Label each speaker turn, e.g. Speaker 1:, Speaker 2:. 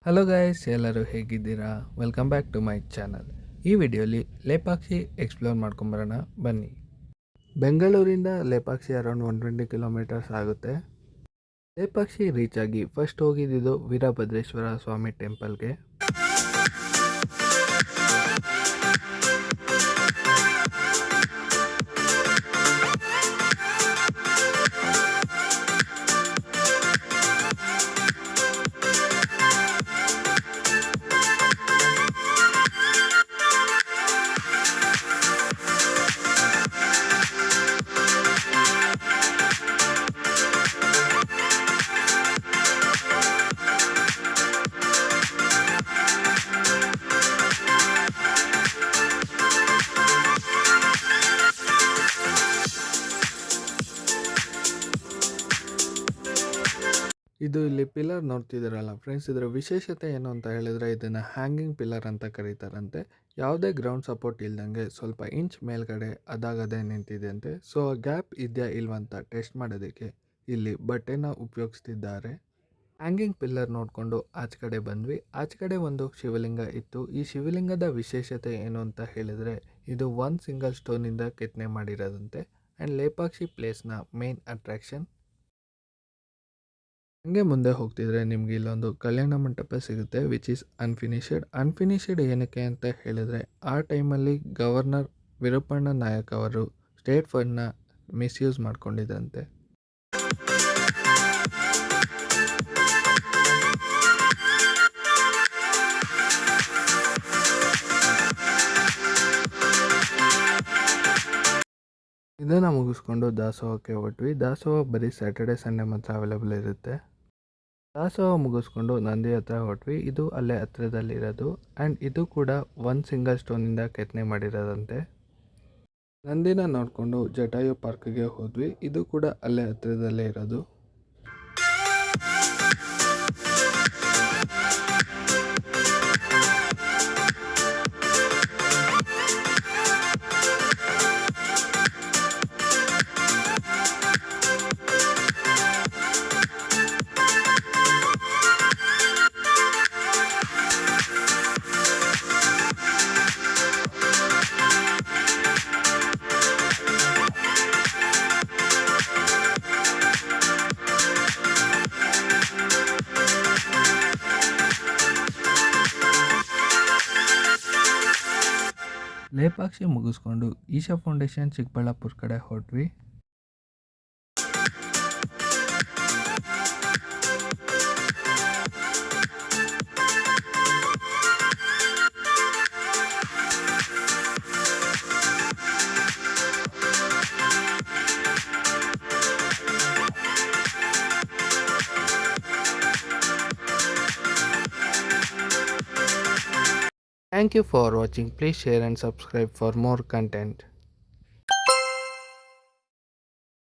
Speaker 1: Hello guys, ಎಲ್ಲರೂ ಹೇಗಿದ್ದೀರಾ? Welcome back to my channel. ಈ ವಿಡಿಯೋಲಿ ಲೇಪಾಕ್ಷಿ ಎಕ್ಸ್ಪ್ಲೋರ್ ಮಾಡ್ಕೊಂಬರೋಣ ಬನ್ನಿ. ಬೆಂಗಳೂರಿಂದ ಲೇಪಾಕ್ಷಿ ಅರೌಂಡ್ 120 ಕಿಲೋಮೀಟರ್ಸ್ ಆಗುತ್ತೆ. ಲೇಪಾಕ್ಷಿ ರೀಚ್ ಆಗಿ ಫಸ್ಟ್ ಹೋಗಿದ್ದು ವೀರಭದ್ರೇಶ್ವರ ಸ್ವಾಮಿ ಟೆಂಪಲ್ಗೆ. ಇದು ಇಲ್ಲಿ ಪಿಲ್ಲರ್ ನೋಡ್ತಿದ್ದೀರಲ್ಲ ಫ್ರೆಂಡ್ಸ್, ಇದರ ವಿಶೇಷತೆ ಏನು ಅಂತ ಹೇಳಿದ್ರೆ ಇದನ್ನು ಹ್ಯಾಂಗಿಂಗ್ ಪಿಲ್ಲರ್ ಅಂತ ಕರೀತಾರಂತೆ. ಯಾವುದೇ ಗ್ರೌಂಡ್ ಸಪೋರ್ಟ್ ಇಲ್ದಂಗೆ ಸ್ವಲ್ಪ ಇಂಚ್ ಮೇಲ್ಗಡೆ ಅದಾಗದೆ ನಿಂತಿದೆ ಅಂತೆ. ಸೊ ಗ್ಯಾಪ್ ಇದೆಯಾ ಇಲ್ವಂತ ಟೆಸ್ಟ್ ಮಾಡೋದಕ್ಕೆ ಇಲ್ಲಿ ಬಟ್ಟೆನ ಉಪಯೋಗಿಸ್ತಿದ್ದಾರೆ. ಹ್ಯಾಂಗಿಂಗ್ ಪಿಲ್ಲರ್ ನೋಡಿಕೊಂಡು ಆಚೆ ಕಡೆ ಬಂದ್ವಿ. ಆಚೆ ಕಡೆ ಒಂದು ಶಿವಲಿಂಗ ಇತ್ತು. ಈ ಶಿವಲಿಂಗದ ವಿಶೇಷತೆ ಏನು ಅಂತ ಹೇಳಿದರೆ ಇದು ಒಂದು ಸಿಂಗಲ್ ಸ್ಟೋನಿಂದ ಕೆತ್ತನೆ ಮಾಡಿರೋದಂತೆ. ಆ್ಯಂಡ್ ಲೇಪಾಕ್ಷಿ ಪ್ಲೇಸ್ನ ಮೇನ್ ಅಟ್ರಾಕ್ಷನ್. ಹಂಗೆ ಮುಂದೆ ಹೋಗ್ತಿದ್ರೆ ನಿಮಗೆ ಇಲ್ಲೊಂದು ಕಲ್ಯಾಣ ಮಂಟಪ ಸಿಗುತ್ತೆ, ವಿಚ್ ಈಸ್ ಅನ್ಫಿನಿಶ್ಡ್ ಏನಕ್ಕೆ ಅಂತ ಹೇಳಿದರೆ ಆ ಟೈಮಲ್ಲಿ ಗವರ್ನರ್ ವಿರೂಪಾಕ್ಷ ನಾಯಕ್ ಅವರು ಸ್ಟೇಟ್ ಫಂಡ್ನ ಮಿಸ್ಯೂಸ್ ಮಾಡ್ಕೊಂಡಿದ್ದಂತೆ. ಇದನ್ನು ಮುಗಿಸ್ಕೊಂಡು ದಾಸೋಹಕ್ಕೆ ಹೊರಟ್ವಿ. ದಾಸೋಹ ಬರೀ ಸ್ಯಾಟರ್ಡೆ ಸಂಡೇ ಮಾತ್ರ ಅವೈಲೇಬಲ್ ಇರುತ್ತೆ. ದಾಸೋಹ ಮುಗಿಸ್ಕೊಂಡು ನಂದಿ ಹತ್ರ ಹೊರಟ್ವಿ. ಇದು ಅಲ್ಲೇ ಹತ್ರದಲ್ಲಿರೋದು. ಆ್ಯಂಡ್ ಇದು ಕೂಡ ಒಂದು ಸಿಂಗಲ್ ಸ್ಟೋನಿಂದ ಕೆತ್ತನೆ ಮಾಡಿರೋದಂತೆ. ನಂದಿನ ನೋಡಿಕೊಂಡು ಜಟಾಯು ಪಾರ್ಕ್ಗೆ ಹೋದ್ವಿ. ಇದು ಕೂಡ ಅಲ್ಲೇ ಹತ್ರದಲ್ಲೇ ಇರೋದು. ಲೇಪಾಕ್ಷಿ ಮುಗಿಸ್ಕೊಂಡು ಈಶಾ ಫೌಂಡೇಶನ್ ಚಿಕ್ಕಬಳ್ಳಾಪುರ ಕಡೆ ಹೊರಟ್ವಿ. Thank you for watching. Please share and subscribe for more content.